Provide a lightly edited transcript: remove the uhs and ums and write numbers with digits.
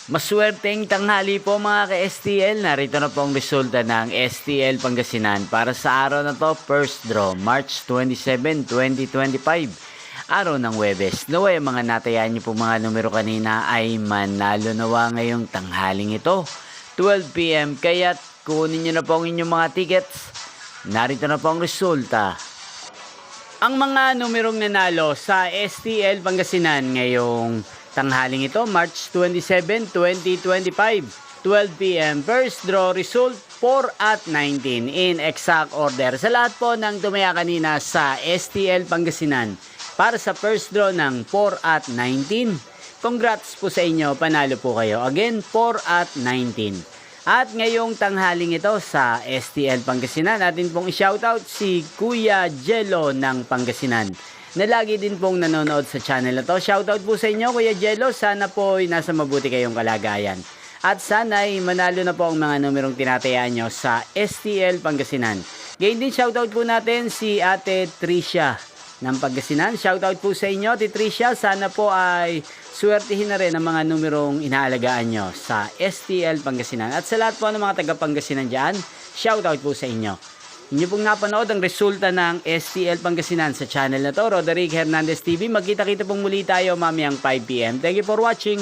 Maswerteng tanghali po mga ka-STL. Narito na po ang resulta ng STL Pangasinan para sa araw na to, first draw, March 27, 2025. Araw ng Huwebes. Naway ang mga natayaan niyo po mga numero kanina ay manalo nawa ngayong tanghaling ito. 12 PM, kaya't kunin niyo na po ang inyong mga tickets. Narito na po ang resulta. Ang mga numerong nanalo sa STL Pangasinan ngayong tanghaling ito, March 27, 2025, 12 PM. First draw result, 4 at 19 in exact order. Sa lahat po ng tumaya kanina sa STL Pangasinan para sa first draw ng 4 at 19. Congrats po sa inyo, panalo po kayo. Again, 4 at 19. At ngayong tanghaling ito sa STL Pangasinan, natin pong i-shoutout si Kuya Jello ng Pangasinan na lagi din pong nanonood sa channel na to. Shoutout po sa inyo Kuya Jello, sana po ay nasa mabuti kayong kalagayan. At sana ay manalo na po ang mga numerong tinatayaan nyo sa STL Pangasinan. Gayon din shoutout po natin si Ate Tricia ng Pangasinan. Shoutout po sa inyo Ate Tricia, sana po ay swertihin na rin ang mga numerong inaalagaan nyo sa STL Pangasinan. At sa lahat po ng mga taga Pangasinan dyan, shoutout po sa inyo. Inyo pong napanood ang resulta ng STL Pangasinan sa channel na to, Roderick Hernandez TV. Magkita-kita pong muli tayo mamayang 5 PM. Thank you for watching.